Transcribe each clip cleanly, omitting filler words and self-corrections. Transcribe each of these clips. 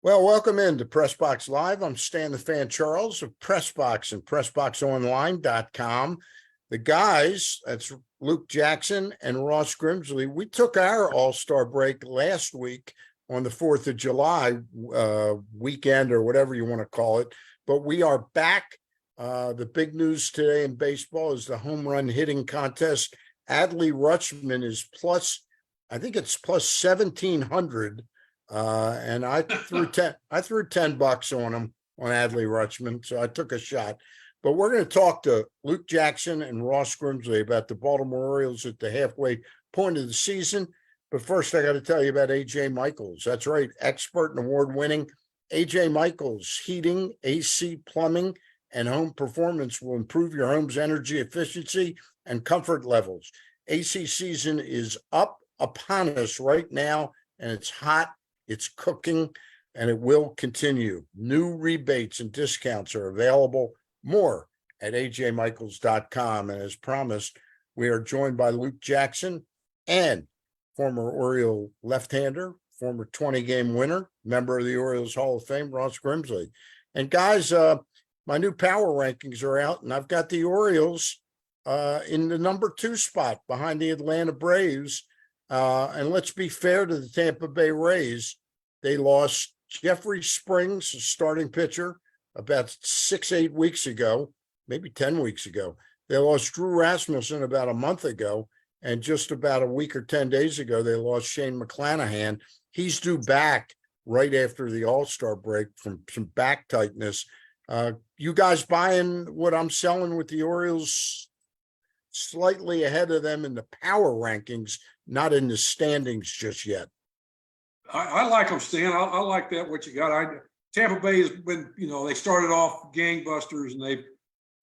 Well, welcome into PressBox Live. I'm Stan the Fan Charles of PressBox and PressBoxOnline.com. The guys, that's Luke Jackson and Ross Grimsley, we took our All-Star break last week on the 4th of July weekend or whatever you want to call it. But we are back. The big news today in baseball is the home run hitting contest. Adley Rutschman is I think it's plus 1,700. And I threw $10 on him on Adley Rutschman, so I took a shot. But we're going to talk to Luke Jackson and Ross Grimsley about the Baltimore Orioles at the halfway point of the season. But first, I got to tell you about AJ Michaels. That's right, expert and award-winning AJ Michaels. Heating, AC, plumbing, and home performance will improve your home's energy efficiency and comfort levels. AC season is up upon us right now, and it's hot. It's cooking, and it will continue. New rebates and discounts are available. More at ajmichaels.com. And as promised, we are joined by Luke Jackson and former Oriole left-hander, former 20-game winner, member of the Orioles Hall of Fame, Ross Grimsley. And guys, my new power rankings are out, and I've got the Orioles in the number 2 spot behind the Atlanta Braves. And let's be fair to the Tampa Bay Rays. They lost Jeffrey Springs, a starting pitcher, about 6-8 weeks ago, maybe 10 weeks ago. They lost Drew Rasmussen about a month ago. And just about a week or 10 days ago, they lost Shane McClanahan. He's due back right after the All-Star break from some back tightness. You guys buying what I'm selling with the Orioles slightly ahead of them in the power rankings, not in the standings just yet? I like them, Stan. I like that, what you got. Tampa Bay has been, they started off gangbusters and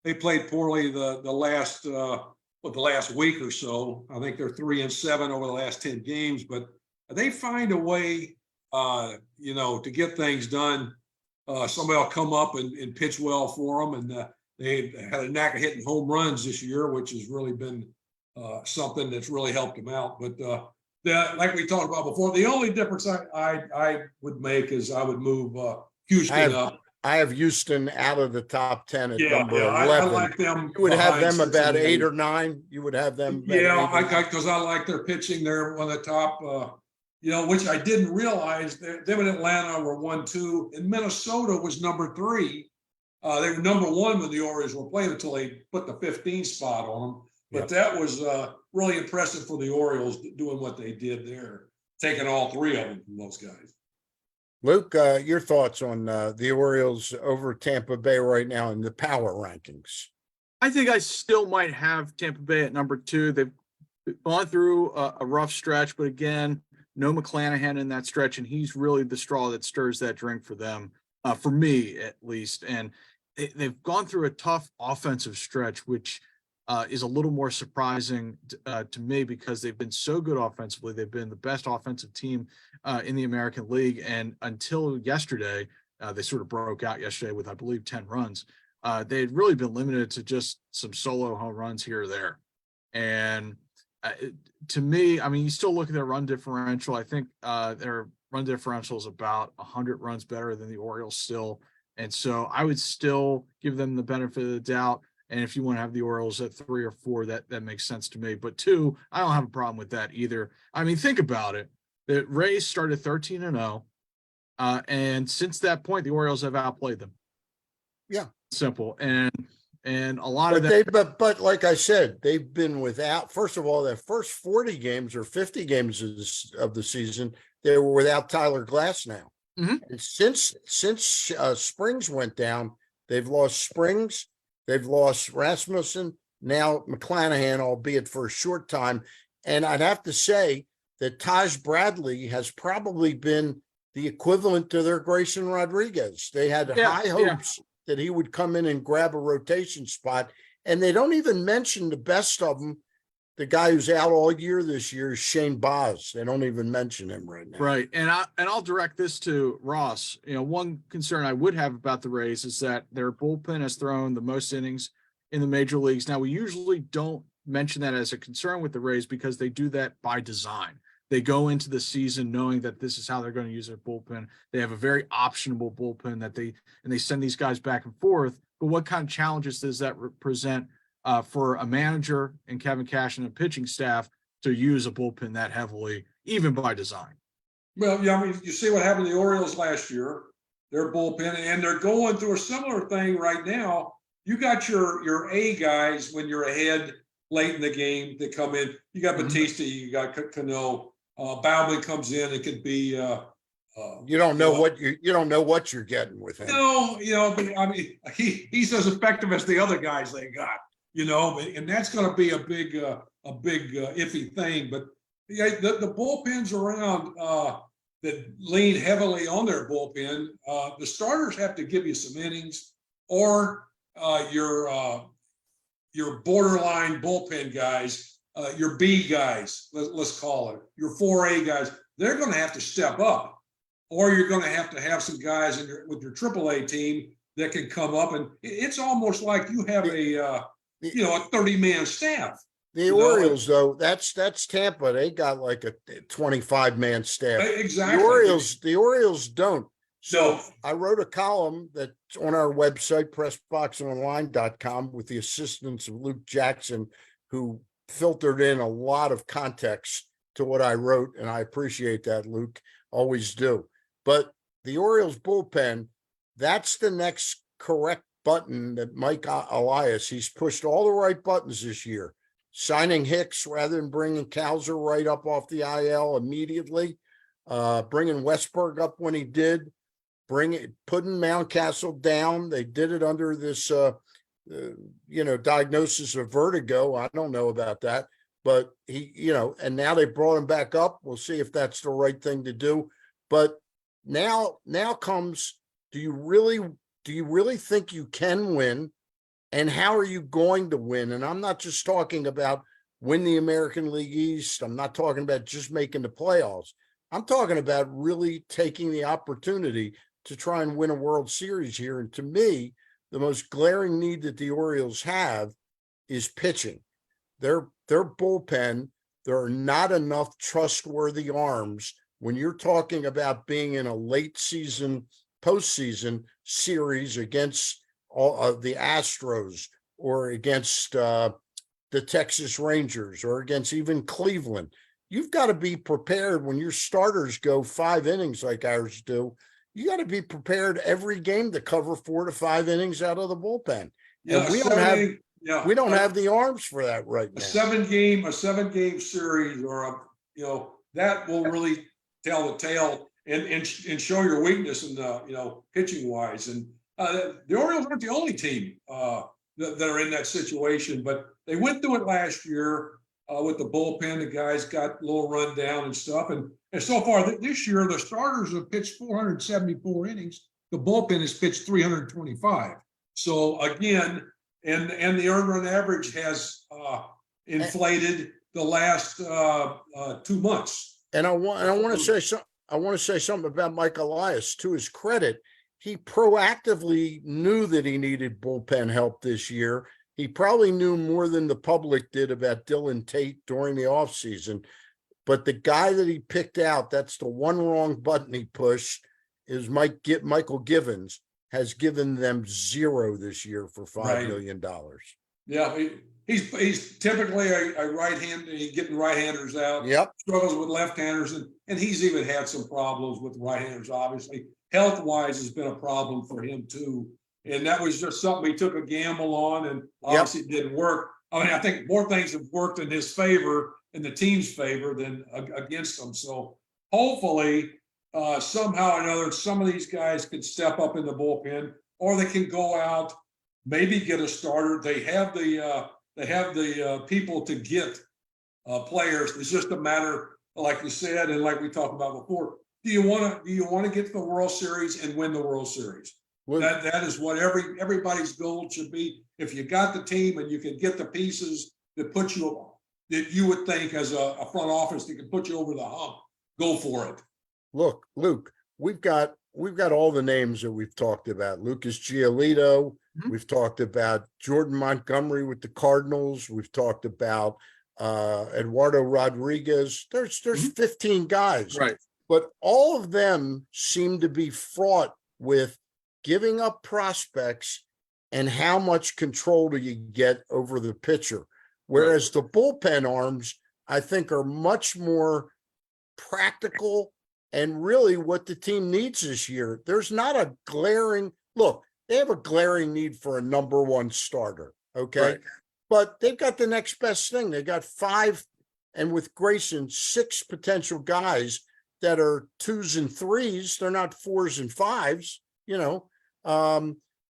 they played poorly the last week or so. I think they're 3-7 over the last 10 games, but they find a way, to get things done. Somebody will come up and pitch well for them, and they had a knack of hitting home runs this year, which has really been something that's really helped them out. But like we talked about before, the only difference I would make is I would move Houston up. I have Houston out of the top 10 at number 11. I like them. You would have them about 8 or 9. You would have them. Because I like their pitching. They're one of the top, which I didn't realize. Them in Atlanta were 1-2, and Minnesota was number 3. They were number 1 when the Orioles were playing until they put the 15 spot on them. But that was really impressive for the Orioles doing what they did there, taking all 3 of them from those guys. Luke, your thoughts on the Orioles over Tampa Bay right now in the power rankings? I think I still might have Tampa Bay at number 2. They've gone through a rough stretch, but again, no McClanahan in that stretch, and he's really the straw that stirs that drink for them, for me at least. And they've gone through a tough offensive stretch, which is a little more surprising to me because they've been so good offensively. They've been the best offensive team in the American League. And until yesterday, they sort of broke out yesterday with, I believe, 10 runs. They had really been limited to just some solo home runs here or there. And to me, I mean, you still look at their run differential. I think their run differential is about 100 runs better than the Orioles still. And so I would still give them the benefit of the doubt. And if you want to have the Orioles at 3 or 4, that makes sense to me. But 2, I don't have a problem with that either. I mean, think about it. The Rays started 13-0. And since that point, the Orioles have outplayed them. Yeah. Simple. And a lot of that. But like I said, they've been without, first of all, their first 40 games or 50 games of the season, they were without Tyler Glasnow. Mm-hmm. And since Springs went down, they've lost Springs. They've lost Rasmussen, now McClanahan, albeit for a short time. And I'd have to say that Taj Bradley has probably been the equivalent to their Grayson Rodriguez. They had high hopes that he would come in and grab a rotation spot. And they don't even mention the best of them. The guy who's out all year this year is Shane Baz. They don't even mention him right now. Right. And I'll direct this to Ross. One concern I would have about the Rays is that their bullpen has thrown the most innings in the major leagues. Now, we usually don't mention that as a concern with the Rays because they do that by design. They go into the season knowing that this is how they're going to use their bullpen. They have a very optionable bullpen that they send these guys back and forth. But what kind of challenges does that represent for a manager and Kevin Cash and a pitching staff to use a bullpen that heavily, even by design? Well, yeah, I mean, you see what happened to the Orioles last year, their bullpen, and they're going through a similar thing right now. You got your A guys when you're ahead late in the game that come in. You got Batista, you got Cano. Bauman comes in. It could be. You don't know what you're getting with him. No, but I mean, he's as effective as the other guys they got. And that's going to be a big iffy thing. But the bullpens around that lean heavily on their bullpen, the starters have to give you some innings, or your borderline bullpen guys. Your B guys, let's call it, your 4A guys, they're going to have to step up, or you're going to have some guys with your AAA team that can come up, and it's almost like you have a 30-man staff. The Orioles, though, that's Tampa. They got like a 25-man staff. Exactly. The Orioles don't. So No. I wrote a column that's on our website, pressboxonline.com, with the assistance of Luke Jackson, who filtered in a lot of context to what I wrote, and I appreciate that, Luke. Always do. But the Orioles bullpen, that's the next correct button that Mike Elias, he's pushed all the right buttons this year. Signing Hicks rather than bringing Kowser right up off the IL immediately, bringing Westberg up when he did, putting Mountcastle down. They did it under this diagnosis of vertigo. I don't know about that, but and now they brought him back up. We'll see if that's the right thing to do. But now comes, do you really think you can win? And how are you going to win? And I'm not just talking about win the American League East. I'm not talking about just making the playoffs. I'm talking about really taking the opportunity to try and win a World Series here. And to me, the most glaring need that the Orioles have is pitching. Their bullpen, there are not enough trustworthy arms when you're talking about being in a late season, postseason series against all of the Astros, or against the Texas Rangers, or against even Cleveland. You've got to be prepared when your starters go 5 innings like ours do. You got to be prepared every game to cover 4 to 5 innings out of the bullpen. Yeah, And we don't have the arms for that right now. A seven game series, or that will really tell the tale and show your weakness in the pitching wise. And the Orioles aren't the only team that are in that situation, but they went through it last year with the bullpen. The guys got a little run down and stuff. And so far this year, the starters have pitched 474 innings. The bullpen has pitched 325. So again, and the earned run average has inflated the last 2 months. And I want to say something about Mike Elias. To his credit, he proactively knew that he needed bullpen help this year. He probably knew more than the public did about Dylan Tate during the offseason. But the guy that he picked out, that's the one wrong button he pushed, is Michael Givens, has given them 0 this year for $5 million. Yeah, he's typically a right-hander. He's getting right-handers out. Yep. Struggles with left-handers, and he's even had some problems with right-handers, obviously. Health-wise has been a problem for him too. And that was just something he took a gamble on, and obviously it didn't work. I mean, I think more things have worked in his favor, in the team's favor, than against him. So hopefully, somehow or another, some of these guys can step up in the bullpen, or they can go out, maybe get a starter. They have the people to get players. It's just a matter, like you said, and like we talked about before. Do you want to get to the World Series and win the World Series? Well, that is what everybody's goal should be. If you got the team and you can get the pieces that you would think as a front office that can put you over the hump, go for it. Look, Luke, we've got all the names that we've talked about. Lucas Giolito. Mm-hmm. We've talked about Jordan Montgomery with the Cardinals. We've talked about Eduardo Rodriguez. There's 15 guys, Right. but all of them seem to be fraught with giving up prospects and how much control do you get over the pitcher. Whereas the bullpen arms, I think, are much more practical and really what the team needs this year. There's not a glaring look. They have a glaring need for a number one starter. Okay. Right. But they've got the next best thing. They got 5, and with Grayson, 6 potential guys that are 2s and 3s. They're not 4s and 5s, you know.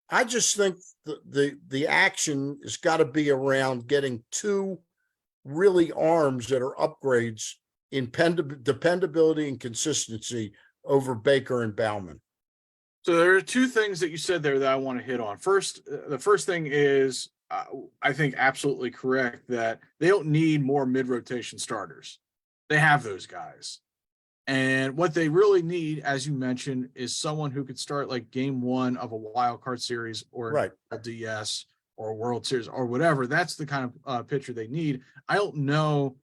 I just think the action has got to be around getting 2 really arms that are upgrades in dependability and consistency over Baker and Bauman. So there are 2 things that you said there that I want to hit on. First, the first thing is, I think absolutely correct that they don't need more mid-rotation starters. They have those guys. And what they really need, as you mentioned, is someone who could start like game 1 of a wild card series or a DS or a World Series or whatever. That's the kind of pitcher they need. I don't know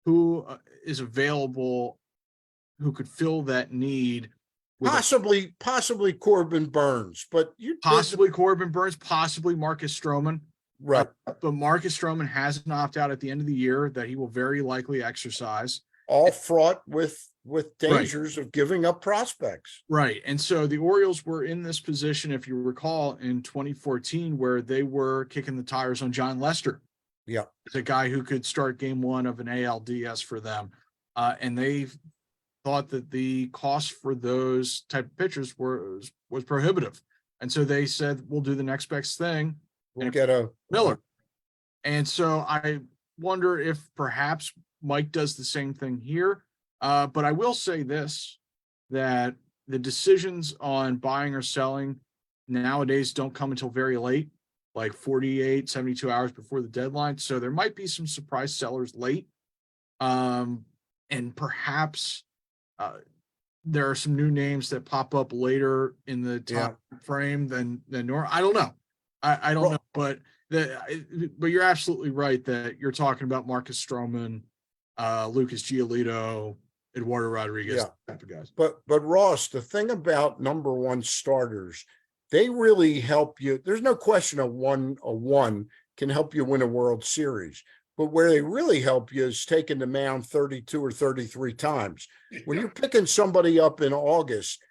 who is available who could fill that need. Possibly Corbin Burns, but possibly Corbin Burns, possibly Marcus Stroman. Right. But Marcus Stroman has an opt-out at the end of the year that he will very likely exercise. All fraught with dangers of giving up prospects. Right. And so the Orioles were in this position, if you recall, in 2014, where they were kicking the tires on John Lester. Yeah. It's a guy who could start game 1 of an ALDS for them. And they thought that the cost for those type of pitchers was prohibitive. And so they said, we'll do the next best thing. We'll get a Miller. And so I wonder if perhaps Mike does the same thing here. But I will say this, that the decisions on buying or selling nowadays don't come until very late, like 48, 72 hours before the deadline. So there might be some surprise sellers late. And perhaps there are some new names that pop up later in the time frame than normal. I don't know. I don't know, but you're absolutely right that you're talking about Marcus Stroman, Lucas Giolito, Eduardo Rodriguez, type of guys. But Ross, the thing about number one starters, they really help you. There's no question a one can help you win a World Series. But where they really help you is taking the mound 32 or 33 times. When you're picking somebody up in August,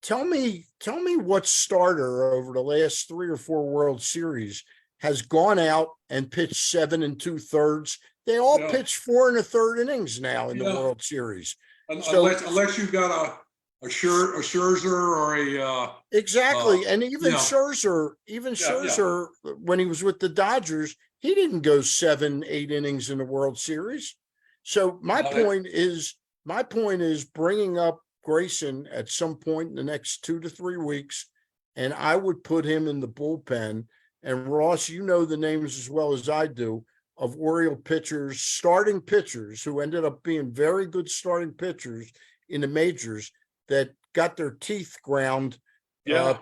tell me what starter over the last 3 or 4 World Series has gone out and pitched 7 2/3. They all pitch 4 1/3 innings now in the World Series. Unless you've got a Scherzer or a exactly, and even Scherzer, when he was with the Dodgers, he didn't go 7, 8 innings in the World Series. So my point is bringing up Grayson at some point in the next 2 to 3 weeks, and I would put him in the bullpen. And Ross, you know the names as well as I do of Oriole pitchers, starting pitchers who ended up being very good starting pitchers in the majors that got their teeth ground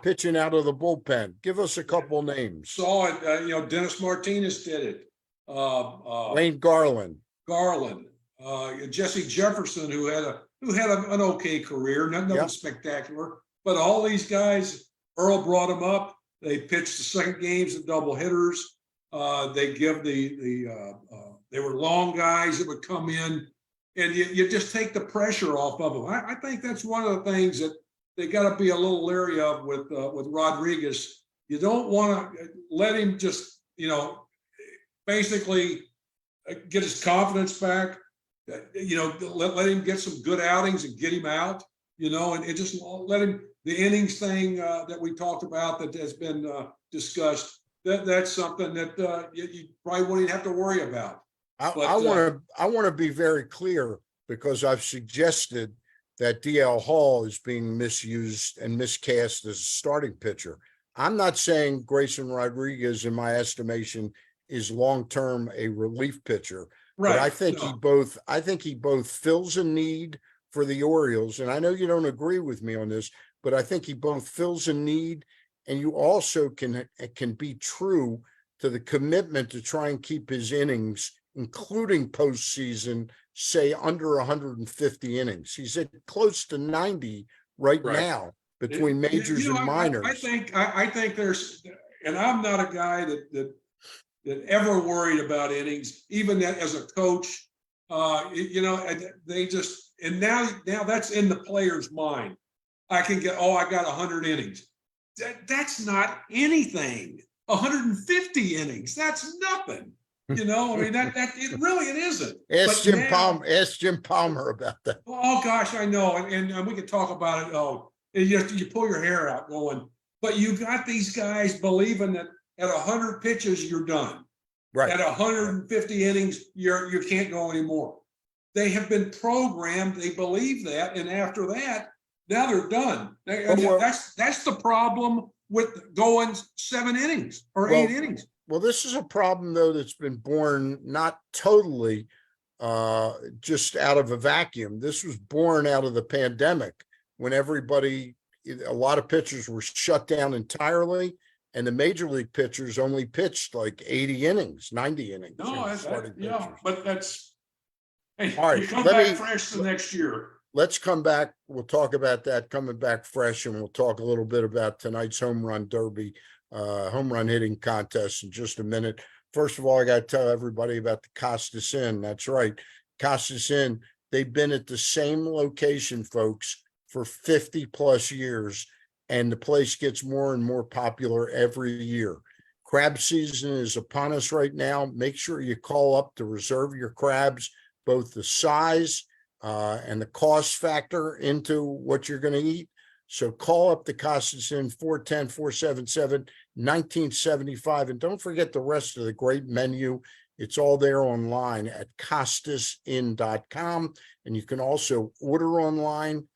pitching out of the bullpen. Give us a couple names. Saw it. Dennis Martinez did it. Wayne Garland, Jesse Jefferson, who had an okay career, nothing spectacular, but all these guys, Earl brought them up. They pitched the second games of double hitters. They give they were long guys that would come in, and you just take the pressure off of them. I think that's one of the things that they got to be a little leery of with Rodriguez. You don't want to let him just basically get his confidence back. Let him get some good outings and get him out. And just let him. The innings thing that we talked about that has been discussed. That's something that you probably won't even have to worry about. I want to be very clear, because I've suggested that DL Hall is being misused and miscast as a starting pitcher. I'm not saying Grayson Rodriguez, in my estimation, is long-term a relief pitcher. Right. But I think he both fills a need for the Orioles, and I know you don't agree with me on this, but I think he both fills a need, and you also can be true to the commitment to try and keep his innings including postseason, say under 150 innings. He's at close to 90 right now between majors and minors. I think there's, and I'm not a guy that ever worried about innings, even as a coach. They just, and now that's in the player's mind. I can get, I got 100 innings. That's not anything. 150 innings, that's nothing. I mean, it isn't. Ask Jim Palmer about that. Oh gosh, I know, and we could talk about it. You pull your hair out going, but you got these guys believing that at 100 pitches you're done. Right. At 150 innings, you can't go anymore. They have been programmed. They believe that, and after that, now they're done. That's the problem with going 7 innings or 8 innings. Well, this is a problem though that's been born not totally just out of a vacuum. This was born out of the pandemic when a lot of pitchers were shut down entirely, and the major league pitchers only pitched like 80 innings, 90 innings. But that's, hey, all right, you come back fresh the next year. Let's come back. We'll talk about that coming back fresh, and we'll talk a little bit about tonight's home run derby, home run hitting contest in just a minute. First of all, I got to tell everybody about the Costas Inn. That's right. Costas Inn, they've been at the same location, folks, for 50 plus years, and the place gets more and more popular every year. Crab season is upon us right now. Make sure you call up to reserve your crabs, both the size and the cost factor into what you're going to eat. So call up the Costas Inn, 410-477-1975. And don't forget the rest of the great menu. It's all there online at costasinn.com. And you can also order online,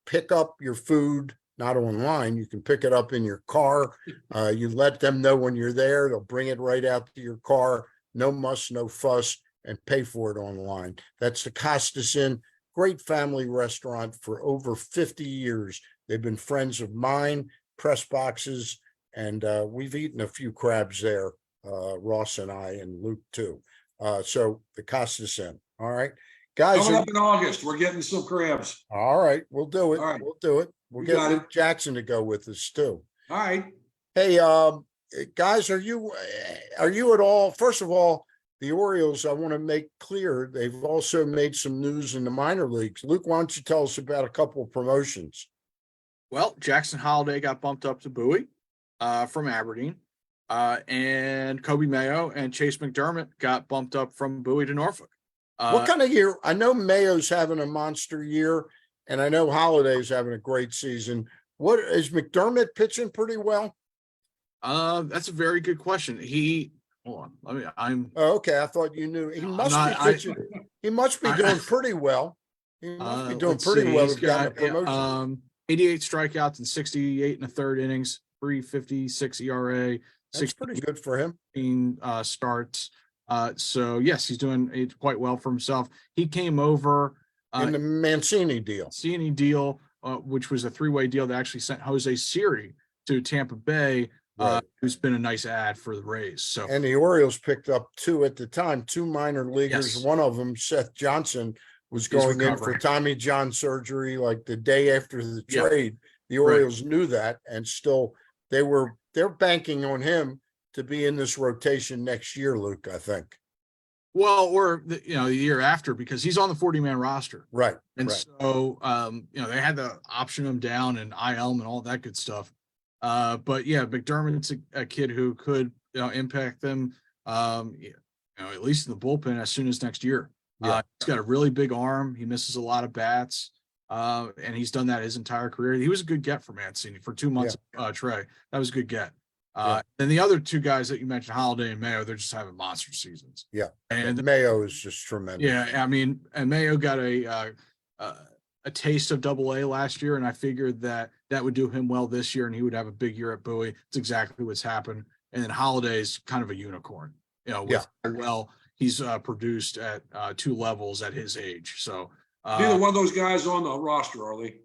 pick up your food, not online. You can pick it up in your car. You let them know when you're there. They'll bring it right out to your car. No muss, no fuss, and pay for it online. That's the Costas Inn. Great family restaurant for over 50 years. They've been friends of mine, press boxes, and we've eaten a few crabs there, Ross and I, and Luke too. So the Costas Inn. All right, guys. Coming up in August, we're getting some crabs. All right, we'll do it. All right. We'll do it. We'll get Luke Jackson to go with us too. All right. Hey, guys, are you at all? First of all, the Orioles, I want to make clear, they've also made some news in the minor leagues. Luke, why don't you tell us about a couple of promotions? Well, Jackson Holiday got bumped up to Bowie from Aberdeen, and Kobe Mayo and Chase McDermott got bumped up from Bowie to Norfolk. What kind of year? I know Mayo's having a monster year, and I know Holiday's having a great season. What is McDermott pitching pretty well? That's a very good question. Hold on. Okay. I thought you knew. He must be pitching. He must be doing pretty well. He must be doing pretty well. He's got a promotion. 88 strikeouts and 68 1/3 innings, 3.56 ERA. That's pretty good for him. Starts. So yes, he's doing it quite well for himself. He came over in the Mancini deal. Which was a 3-way deal that actually sent Jose Siri to Tampa Bay. Right. Who's been a nice ad for the Rays. So, and the Orioles picked up two minor leaguers. Yes. One of them, Seth Johnson, was going in for Tommy John surgery like the day after the trade. The Orioles knew that, and still they're banking on him to be in this rotation next year, Luke, I think. Well, or the year after, because he's on the 40-man roster. Right. And so they had to option him down and IL him and all that good stuff. But yeah, McDermott's a kid who could impact them, at least in the bullpen as soon as next year. He's got a really big arm. He misses a lot of bats, and he's done that his entire career. He was a good get for Mancini for 2 months. Trey, that was a good get. And the other two guys that you mentioned, Holiday and Mayo, they're just having monster seasons. Yeah, and Mayo is just tremendous. Yeah, I mean, and Mayo got a taste of Double-A last year, and I figured that would do him well this year, and he would have a big year at Bowie. It's exactly what's happened. And then Holiday's kind of a unicorn, with how well he's produced at 2 levels at his age. So neither one of those guys on the roster, are they?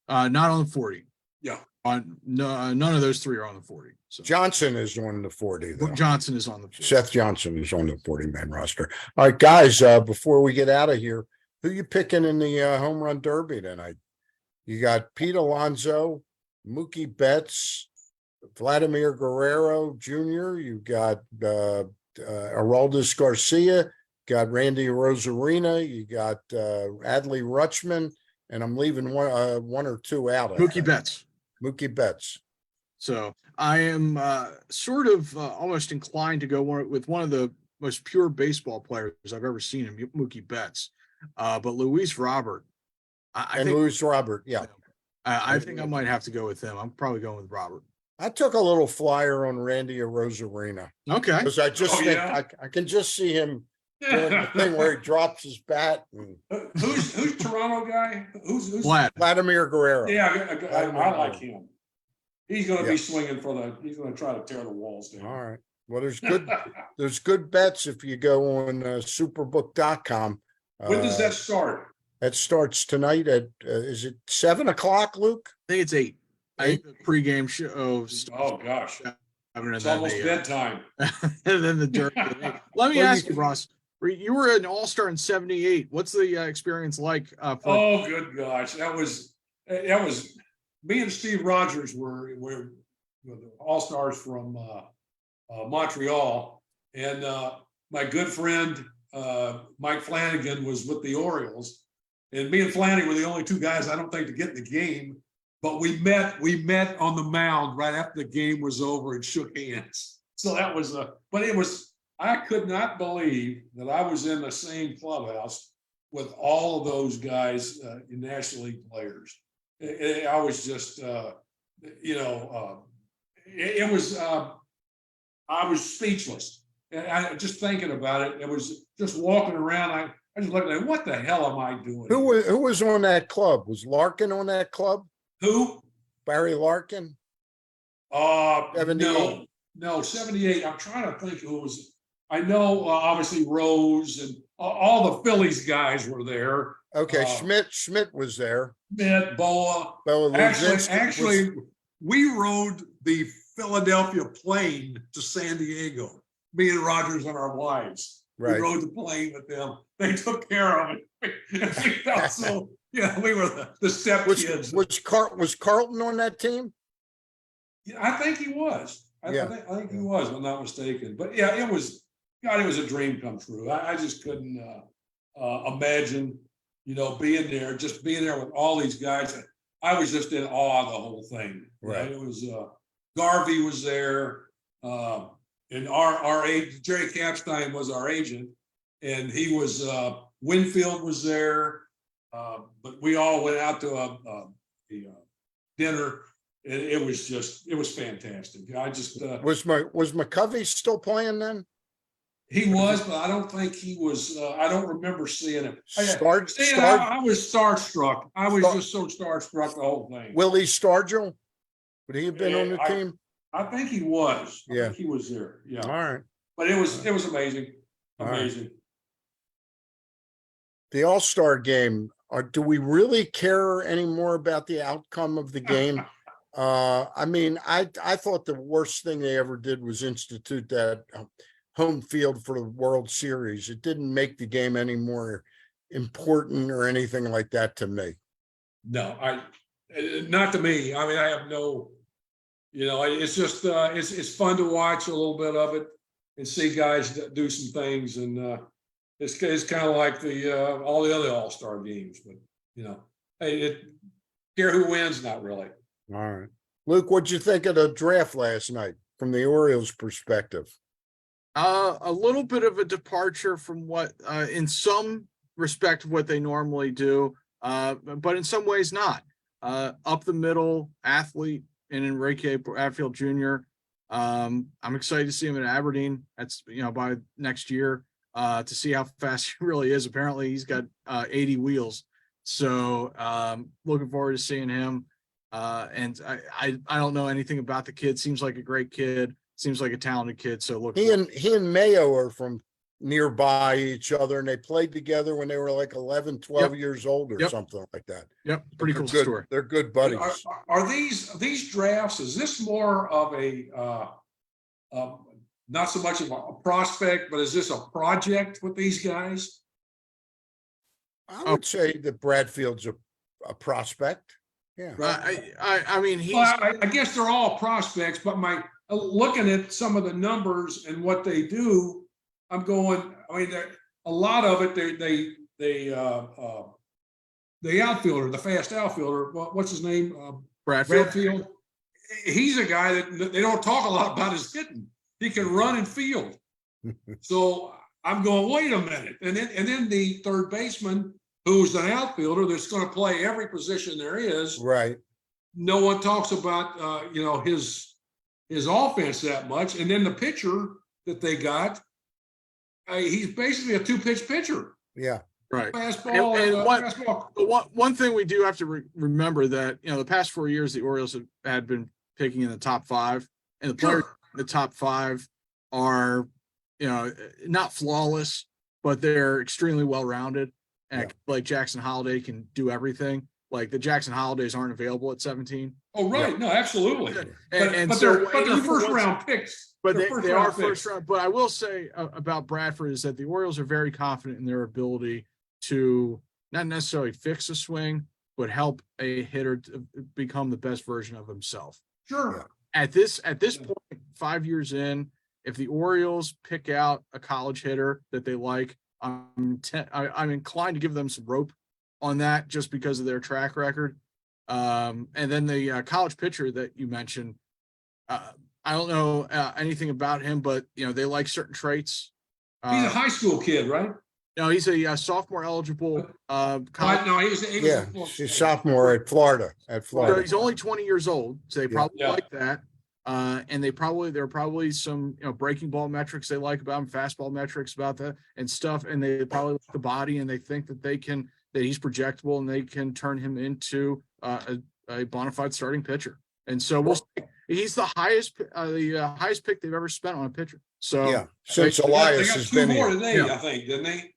Not on the 40. Yeah. No, none of those three are on the 40. So Johnson is on the 40 though. Johnson is on the 40. Seth Johnson is on the 40-man roster. All right, guys, before we get out of here, who you picking in the home run derby tonight? You got Pete Alonso, Mookie Betts, Vladimir Guerrero Jr. You got Aroldis Garcia, got Randy Rosarina, you got Adley Rutschman, and I'm leaving one or two out. Mookie Betts. Mookie Betts. So I am sort of almost inclined to go with one of the most pure baseball players I've ever seen in Mookie Betts. But Luis Robert. I think Luis Robert, yeah. I think I might have to go with him. I'm probably going with Robert. I took a little flyer on Randy Rosarina. Okay. Because I just think I can just see him doing the thing where he drops his bat. And Who's Toronto guy? Who's Vladimir Guerrero. Yeah, I like him. He's going to be Yeah. swinging he's going to try to tear the walls down. All right. Well, there's good bets if you go on superbook.com. When does that start? That starts tonight at is it 7:00, Luke? I think it's 8. I think the pregame show. Oh gosh, And it's almost bedtime. and then the derby. Let me ask you, Ross. You were an All-Star in '78. What's the experience like? Oh, good gosh, that was me and Steve Rogers were the All-Stars from Montreal, and my good friend Mike Flanagan was with the Orioles, and me and Flanagan were the only two guys I don't think to get in the game. But we met on the mound right after the game was over and shook hands. So that was I could not believe that I was in the same clubhouse with all of those guys, National League players. I was just, I was speechless. And I just thinking about it. It was just walking around. I just looked at what the hell am I doing? Who was on that club? Was Larkin on that club? Who? Barry Larkin? 78. No, 78. I'm trying to think who was. I know obviously Rose and all the Phillies guys were there. Okay, Schmidt was there. Schmidt, Boa. Actually, we rode the Philadelphia plane to San Diego. Me and Rogers and our wives. Right. We rode the plane with them. They took care of it. So yeah, we were the step kids. Was Carlton on that team? Yeah, I think he was. I think he was, if I'm not mistaken. But yeah, it was a dream come true. I just couldn't imagine, being there with all these guys. I was just in awe of the whole thing. Right. It was Garvey was there, and our agent, Jerry Kapstein was our agent, and he was Winfield was there. But we all went out to a dinner. It was fantastic. I just was McCovey still playing then? He was, but I don't think he was. I don't remember seeing him. I was starstruck. I was just so starstruck the whole thing. Willie Stargell, would he have been on the team? I think he was. Yeah, I think he was there. Yeah. All right. But it was amazing. Amazing. Right. The All-Star game. Do we really care anymore about the outcome of the game? I mean, I thought the worst thing they ever did was institute that home field for the World Series. It didn't make the game any more important or anything like that to me. No, not to me. I mean, I have no, it's just, it's fun to watch a little bit of it and see guys do some things. And it's kind of like all the other All-Star games, but hey, care who wins, not really. All right. Luke, what'd you think of the draft last night from the Orioles' perspective? A little bit of a departure from what, in some respect, what they normally do, but in some ways not. Up the middle athlete in Enrique Atfield Jr. I'm excited to see him in Aberdeen. That's by next year to see how fast he really is. Apparently, he's got 80 wheels. So looking forward to seeing him. And I don't know anything about the kid. Seems like a great kid. Seems like a talented kid. So look, he and Mayo are from nearby each other, and they played together when they were like 11, 12 years old or Yep. something like that. Yep. Pretty cool Good. story. They're good buddies. Are these drafts, is this more of not so much of a prospect, but is this a project with these guys? I would say that Bradfield's a prospect. Yeah. I mean, he's Well, I guess they're all prospects, but looking at some of the numbers and what they do, I'm going, I mean, a lot of it, the outfielder, the fast outfielder, what's his name? Bradfield. He's a guy that they don't talk a lot about his hitting. He can run and field. So I'm going, wait a minute. And then the third baseman, who's an outfielder that's going to play every position there is. Right. No one talks about his offense that much. And then the pitcher that they got, he's basically a two-pitch pitcher. Yeah. right. Fastball And fastball. one thing we do have to remember that, the past 4 years, the Orioles had been picking in the top 5, and the players in the top 5 are, not flawless, but they're extremely well-rounded. And like Jackson Holiday can do everything. Like the Jackson Holidays aren't available at 17. Oh, right. Yeah. No, absolutely. And but so they're first round picks. But they are first round. But I will say about Bradford is that the Orioles are very confident in their ability to not necessarily fix a swing, but help a hitter to become the best version of himself. Sure. At this point, 5 years in, if the Orioles pick out a college hitter that they like, I'm inclined to give them some rope on that just because of their track record. And then the college pitcher that you mentioned, I don't know anything about him, but they like certain traits. He's a high school kid, right? No, he's a sophomore eligible. No, he was she's sophomore at Florida. So he's only 20 years old, so they probably Yeah. like that. And there are probably some breaking ball metrics they like about him, fastball metrics about that and stuff. And they probably like the body, and they think that that he's projectable and they can turn him into a bona fide starting pitcher. And so we'll see. He's the highest pick they've ever spent on a pitcher. So since Elias has been here today, I think, didn't they?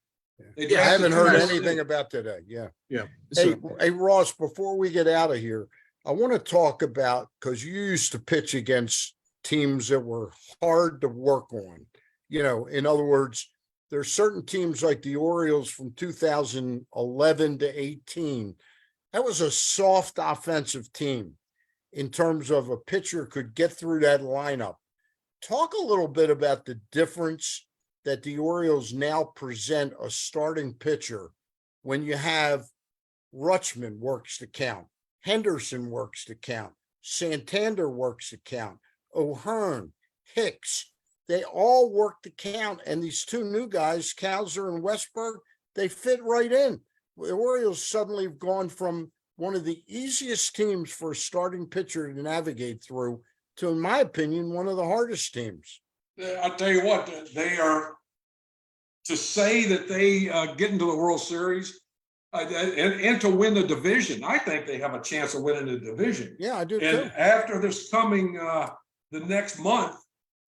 I haven't heard anything about today. Yeah. Hey, Ross, before we get out of here, I want to talk about, because you used to pitch against teams that were hard to work on. In other words, there's certain teams like the Orioles from 2011 to 18. That was a soft offensive team in terms of a pitcher could get through that lineup. Talk a little bit about the difference that the Orioles now present a starting pitcher when you have Rutschman works the count, Henderson works the count, Santander works the count, O'Hearn, Hicks, they all work the count. And these two new guys, Kowser and Westberg, they fit right in. The Orioles suddenly have gone from one of the easiest teams for a starting pitcher to navigate through to, in my opinion, one of the hardest teams. I'll tell you what, they are, to say that they get into the World Series and to win the division, I think they have a chance of winning the division. Yeah, I do and too. After this coming the next month,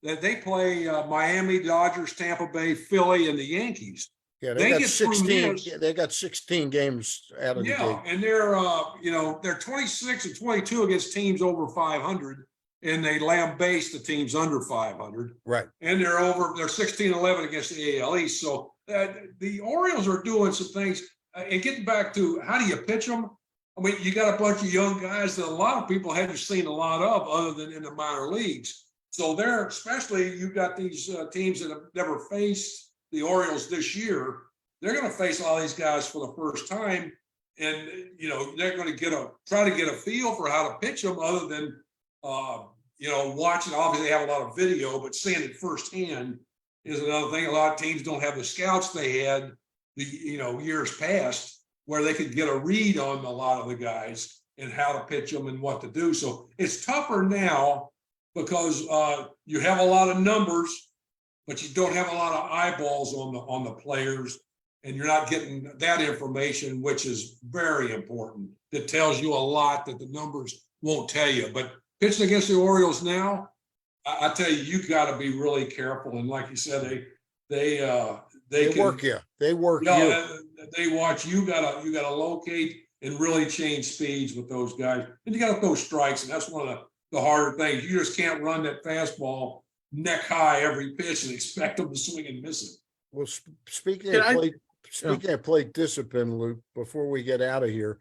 that they play Miami, Dodgers, Tampa Bay, Philly, and the Yankees. Yeah, they got 16. They got 16 games out of the gate. And they're 26 and 22 against teams over 500, and they lambaste the teams under 500. Right. And they're 16-11 against the AL East. So the Orioles are doing some things. And getting back to how do you pitch them? I mean, you got a bunch of young guys that a lot of people haven't seen a lot of other than in the minor leagues. So especially you've got these teams that have never faced the Orioles this year. They're going to face all these guys for the first time. And, they're going to try to get a feel for how to pitch them other than, watching. Obviously, they have a lot of video, but seeing it firsthand is another thing. A lot of teams don't have the scouts they had years past where they could get a read on a lot of the guys and how to pitch them and what to do. So it's tougher now because you have a lot of numbers, but you don't have a lot of eyeballs on the players, and you're not getting that information, which is very important. That tells you a lot that the numbers won't tell you. But pitching against the Orioles now, I tell you, you've got to be really careful. And like you said, they They can, work you. They work you know, you. they watch you. Gotta locate and really change speeds with those guys, and you gotta throw strikes, and that's one of the harder things. You just can't run that fastball neck high every pitch and expect them to swing and miss it. Well, speaking Can of I- plate, speaking of plate discipline, Luke, before we get out of here,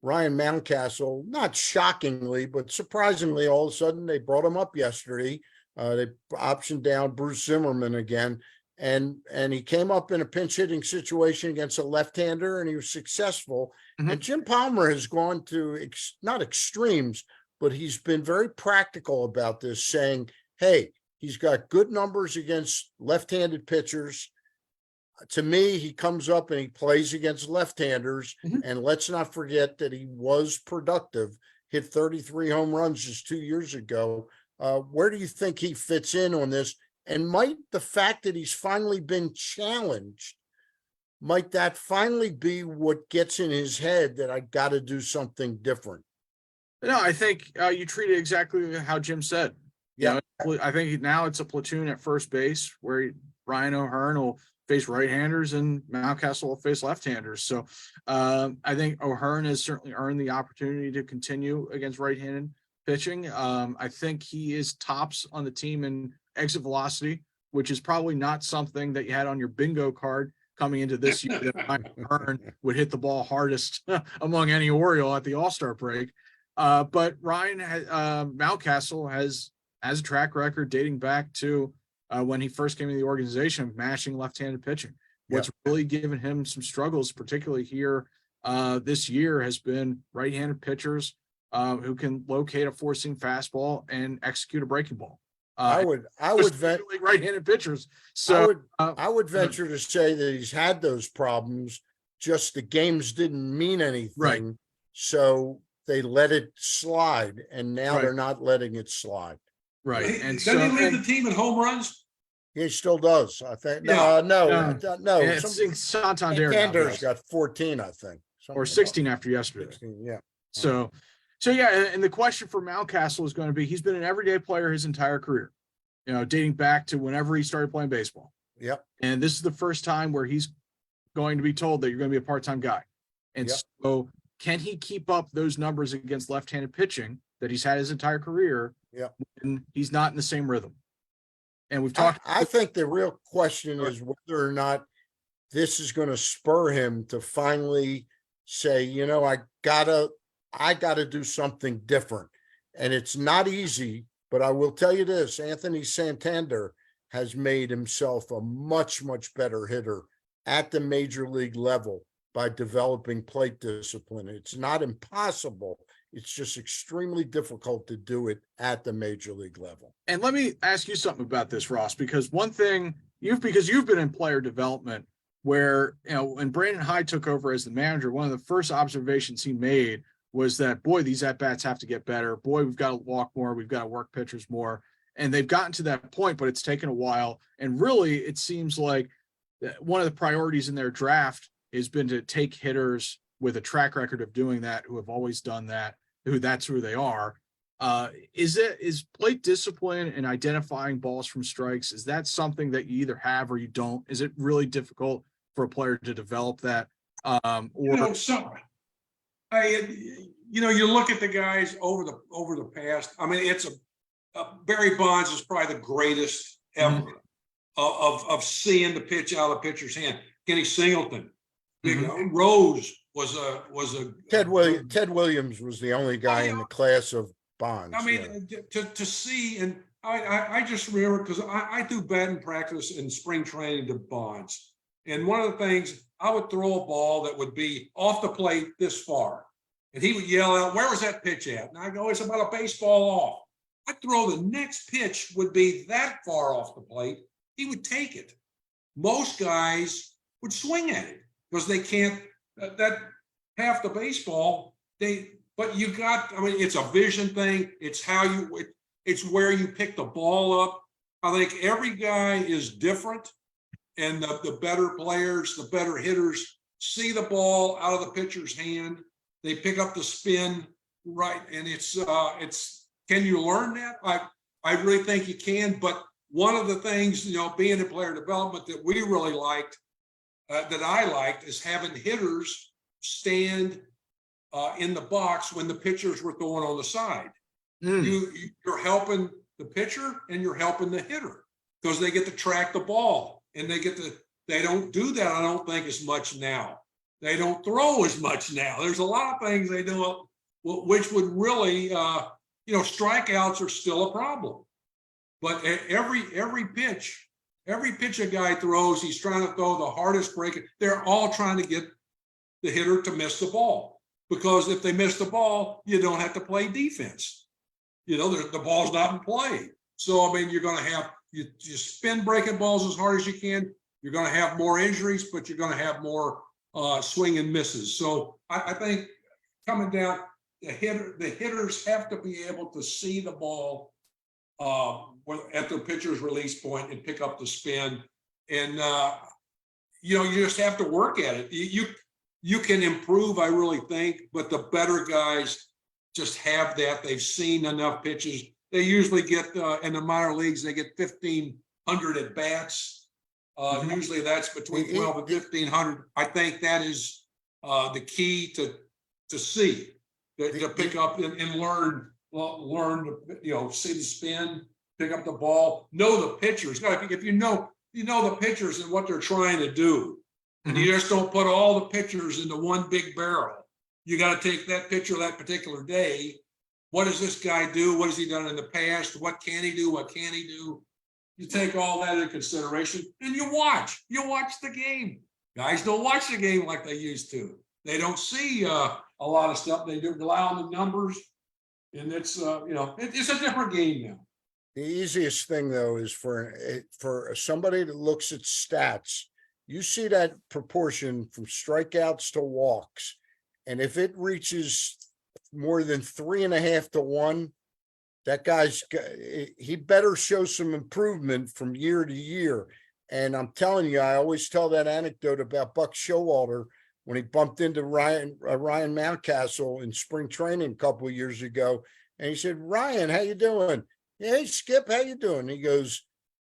Ryan Mountcastle, not shockingly, but surprisingly, all of a sudden they brought him up yesterday. They optioned down Bruce Zimmerman again, and he came up in a pinch hitting situation against a left-hander, and he was successful. Mhm. And Jim Palmer has gone to not extremes, but he's been very practical about this, saying, "Hey, he's got good numbers against left-handed pitchers. To me, he comes up and he plays against left-handers. Mhm. And let's not forget that he was productive, hit 33 home runs just 2 years ago. Where do you think he fits in on this? And might the fact that he's finally been challenged, might that finally be what gets in his head that I got to do something different? No, I think you treat it exactly how Jim said. Yeah. I think now it's a platoon at first base where Ryan O'Hearn will face right-handers and Mountcastle will face left-handers. So I think O'Hearn has certainly earned the opportunity to continue against right-handed pitching. I think he is tops on the team in exit velocity, which is probably not something that you had on your bingo card coming into this year, that Ryan O'Hearn would hit the ball hardest among any Oriole at the All-Star break. But Ryan Mountcastle has a track record dating back to when he first came into the organization of mashing left-handed pitching. What's really given him some struggles, particularly here this year, has been right-handed pitchers who can locate a four-seam fastball and execute a breaking ball. I would right-handed pitchers. So I would venture to say that he's had those problems. Just the games didn't mean anything, Right. So they let it slide, and now Right. they're not letting it slide. right, and Doesn't he lead the team in home runs? He still does, I think. Yeah. No. I think Santander now Santander's does, got 14, I think, something or about 16 after yesterday. 16. Yeah. So yeah, and the question for Mountcastle is going to be: he's been an everyday player his entire career, dating back to whenever he started playing baseball. Yep. And this is the first time where he's going to be told that you're going to be a part-time guy. And Yep. so can he keep up those numbers against left-handed pitching that he's had his entire career? Yep. And he's not in the same rhythm. And we've talked. I think the real question is whether or not this is going to spur him to finally say, I gotta do something different. And it's not easy, but I will tell you this: Anthony Santander has made himself a much, much better hitter at the major league level by developing plate discipline. It's not impossible. It's just extremely difficult to do it at the major league level. And let me ask you something about this, Ross, because one thing you've been in player development where, when Brandon Hyde took over as the manager, one of the first observations he made was that, boy, these at-bats have to get better. Boy, we've got to walk more. We've got to work pitchers more. And they've gotten to that point, but it's taken a while. And really, it seems like one of the priorities in their draft has been to take hitters with a track record of doing that, who have always done that, that's who they are. Is plate discipline and identifying balls from strikes, is that something that you either have or you don't? Is it really difficult for a player to develop that? You look at the guys over the past. I mean, it's Barry Bonds is probably the greatest ever of seeing the pitch out of the pitcher's hand. Kenny Singleton, Rose was a Ted Williams was the only guy in the class of Bonds. I mean, to see, and I just remember, because I do batting practice in spring training to Bonds, and one of the things, I would throw a ball that would be off the plate this far, and he would yell out, "Where was that pitch at?" And I go, "It's about a baseball off." I'd throw the next pitch would be that far off the plate. He would take it. Most guys would swing at it because they can't, that half the baseball, but you got, I mean, it's a vision thing. It's it's where you pick the ball up. I think every guy is different, and the better players, the better hitters see the ball out of the pitcher's hand. They pick up the spin right. And it's, can you learn that? I really think you can, but one of the things, being in player development that we really liked, that I liked, is having hitters stand in the box when the pitchers were throwing on the side. You're helping the pitcher and you're helping the hitter because they get to track the ball and they don't do that, I don't think, as much now. They don't throw as much now. There's a lot of things they do which would really, strikeouts are still a problem. But every pitch a guy throws, he's trying to throw the hardest break. They're all trying to get the hitter to miss the ball, because if they miss the ball, you don't have to play defense. The ball's not in play. So, you're going to have, you spin breaking balls as hard as you can. You're going to have more injuries, but you're going to have more swing and misses. So I think coming down, the hitters have to be able to see the ball at the pitcher's release point and pick up the spin. And, you just have to work at it. You can improve, I really think, but the better guys just have that. They've seen enough pitches. They usually get, in the minor leagues, they get 1,500 at bats. Usually that's between 12 and 1,500. I think that is the key to see, to pick up and learn, see the spin, pick up the ball, know the pitchers. If you know the pitchers and what they're trying to do, and you just don't put all the pitchers into one big barrel. You got to take that pitcher that particular day. What does this guy do? What has he done in the past? What can he do? What can't he do? You take all that into consideration and you watch the game. Guys don't watch the game like they used to. They don't see a lot of stuff. They do rely on the numbers, and it's it's a different game now. The easiest thing, though, is for somebody that looks at stats. You see that proportion from strikeouts to walks, and if it reaches more than 3.5 to 1, that he better show some improvement from year to year. And I'm telling you, I always tell that anecdote about Buck Showalter when he bumped into Ryan Mountcastle in spring training a couple of years ago, and he said, "Ryan, how you doing?" "Hey, Skip, how you doing?" He goes,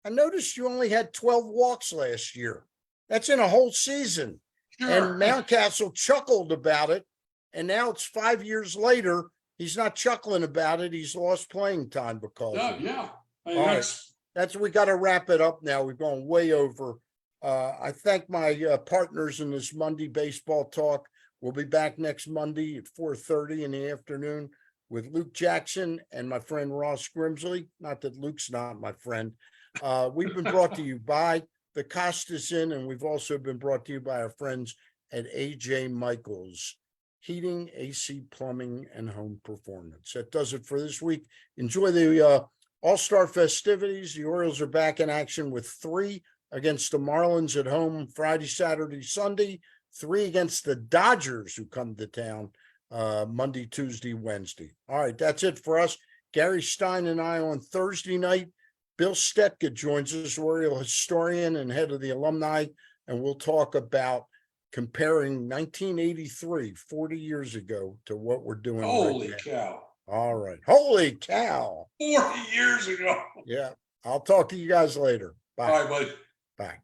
"I noticed you only had 12 walks last year. That's in a whole season." Sure. And Mountcastle chuckled about it. And now it's 5 years later. He's not chuckling about it. He's lost playing time because of it. Yeah. All right. We got to wrap it up now. We've gone way over. I thank my partners in this Monday baseball talk. We'll be back next Monday at 4:30 in the afternoon with Luke Jackson and my friend Ross Grimsley. Not that Luke's not my friend. We've been brought to you by the Costas Inn, and we've also been brought to you by our friends at AJ Michaels Heating, AC, Plumbing, and Home Performance. That does it for this week. Enjoy the All-Star festivities. The Orioles are back in action with 3 against the Marlins at home Friday, Saturday, Sunday, 3 against the Dodgers, who come to town Monday, Tuesday, Wednesday. All right, that's it for us. Gary Stein and I on Thursday night. Bill Stetka joins us, Oriole historian and head of the alumni, and we'll talk about comparing 1983, 40 years ago, to what we're doing. Holy right now. cow. All right. Holy cow. 40 years ago. Yeah. I'll talk to you guys later. Bye. All right, buddy. Bye.